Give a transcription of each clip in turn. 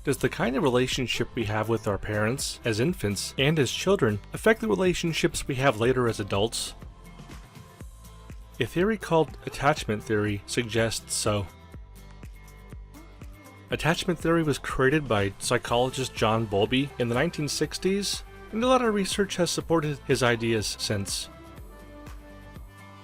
Does the kind of relationship we have with our parents, as infants, and as children, affect the relationships we have later as adults? A theory called attachment theory suggests so. Attachment theory was created by psychologist John Bowlby in the 1960s, and a lot of research has supported his ideas since.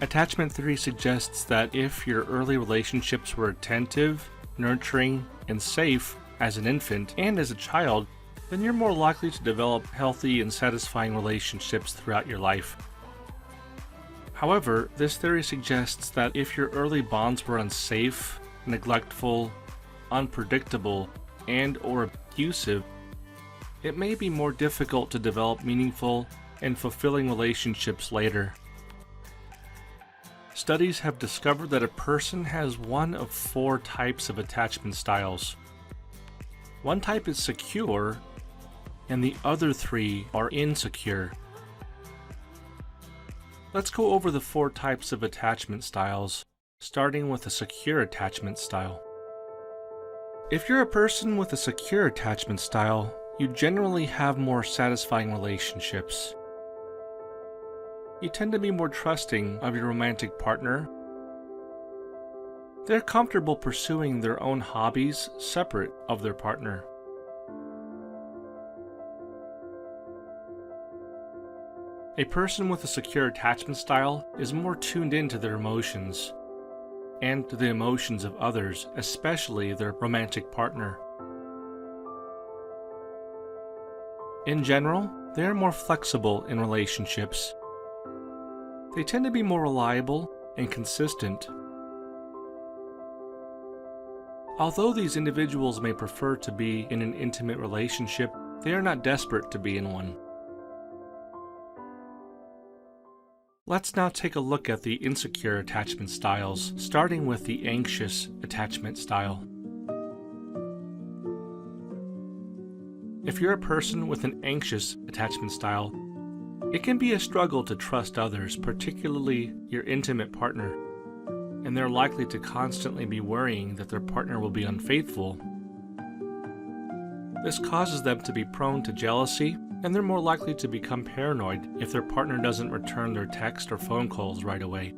Attachment theory suggests that if your early relationships were attentive, nurturing, and safe as an infant and as a child, then you're more likely to develop healthy and satisfying relationships throughout your life. However, this theory suggests that if your early bonds were unsafe, neglectful, unpredictable, and/or abusive, it may be more difficult to develop meaningful and fulfilling relationships later. Studies have discovered that a person has one of 4 types of attachment styles. One type is secure, and the other 3 are insecure. Let's go over the 4 types of attachment styles, starting with a secure attachment style. If you're a person with a secure attachment style, you generally have more satisfying relationships. You tend to be more trusting of your romantic partner. They're comfortable pursuing their own hobbies separate of their partner. A person with a secure attachment style is more tuned into their emotions and to the emotions of others, especially their romantic partner. In general, they are more flexible in relationships. They tend to be more reliable and consistent. Although these individuals may prefer to be in an intimate relationship, they are not desperate to be in one. Let's now take a look at the insecure attachment styles, starting with the anxious attachment style. If you're a person with an anxious attachment style, it can be a struggle to trust others, particularly your intimate partner, and they're likely to constantly be worrying that their partner will be unfaithful. This causes them to be prone to jealousy, and they're more likely to become paranoid if their partner doesn't return their text or phone calls right away.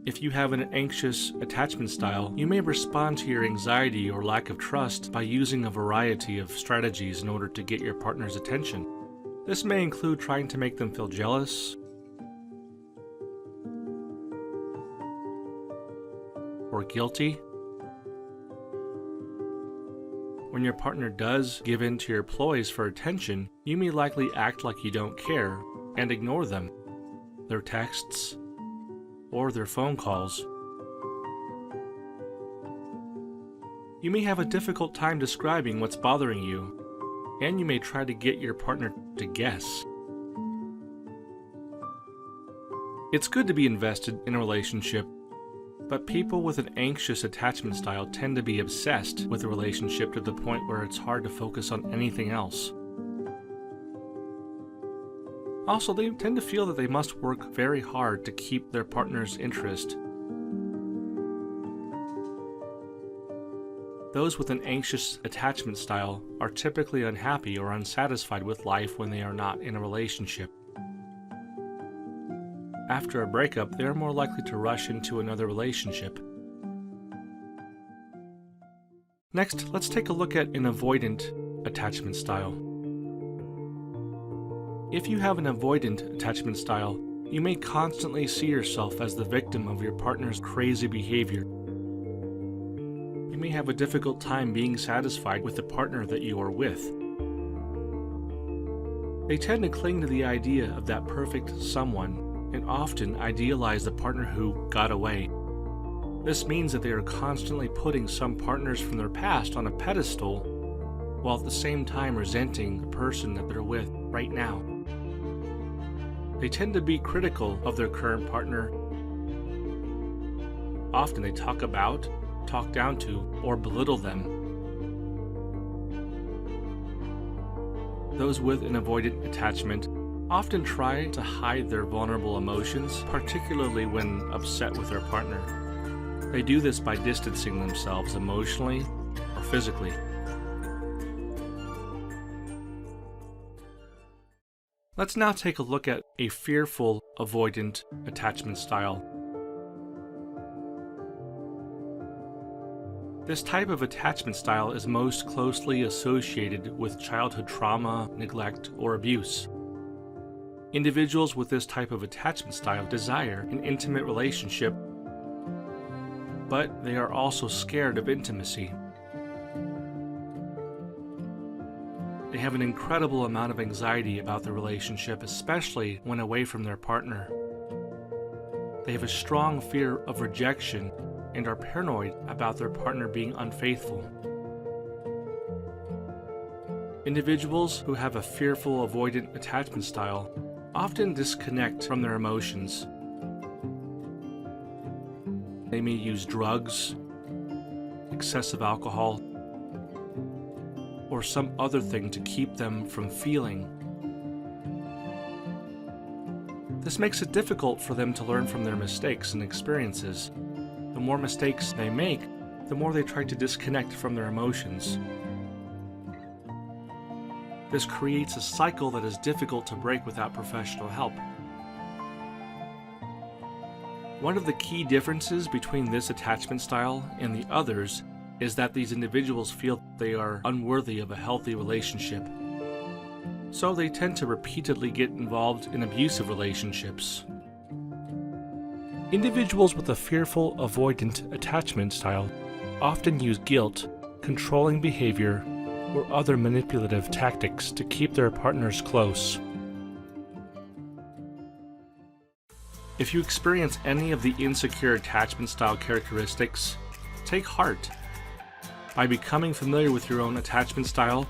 If you have an anxious attachment style, you may respond to your anxiety or lack of trust by using a variety of strategies in order to get your partner's attention. This may include trying to make them feel jealous, or guilty. When your partner does give in to your ploys for attention, you may likely act like you don't care and ignore them, their texts, or their phone calls. You may have a difficult time describing what's bothering you, and you may try to get your partner to guess. It's good to be invested in a relationship, but people with an anxious attachment style tend to be obsessed with a relationship to the point where it's hard to focus on anything else. Also, they tend to feel that they must work very hard to keep their partner's interest. Those with an anxious attachment style are typically unhappy or unsatisfied with life when they are not in a relationship. After a breakup, they are more likely to rush into another relationship. Next, let's take a look at an avoidant attachment style. If you have an avoidant attachment style, you may constantly see yourself as the victim of your partner's crazy behavior. You may have a difficult time being satisfied with the partner that you are with. They tend to cling to the idea of that perfect someone and often idealize the partner who got away. This means that they are constantly putting some partners from their past on a pedestal, while at the same time resenting the person that they're with right now. They tend to be critical of their current partner. Often they talk about, talk down to, or belittle them. Those with an avoidant attachment often try to hide their vulnerable emotions, particularly when upset with their partner. They do this by distancing themselves emotionally or physically. Let's now take a look at a fearful-avoidant attachment style. This type of attachment style is most closely associated with childhood trauma, neglect, or abuse. Individuals with this type of attachment style desire an intimate relationship, but they are also scared of intimacy. They have an incredible amount of anxiety about the relationship, especially when away from their partner. They have a strong fear of rejection and are paranoid about their partner being unfaithful. Individuals who have a fearful avoidant attachment style often disconnect from their emotions. They may use drugs, excessive alcohol, or some other thing to keep them from feeling. This makes it difficult for them to learn from their mistakes and experiences. The more mistakes they make, the more they try to disconnect from their emotions. This creates a cycle that is difficult to break without professional help. One of the key differences between this attachment style and the others is that these individuals feel they are unworthy of a healthy relationship. So they tend to repeatedly get involved in abusive relationships. Individuals with a fearful avoidant attachment style often use guilt, controlling behavior, or other manipulative tactics to keep their partners close. If you experience any of the insecure attachment style characteristics, take heart. By becoming familiar with your own attachment style,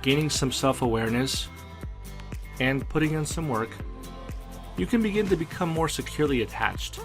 gaining some self-awareness, and putting in some work, you can begin to become more securely attached.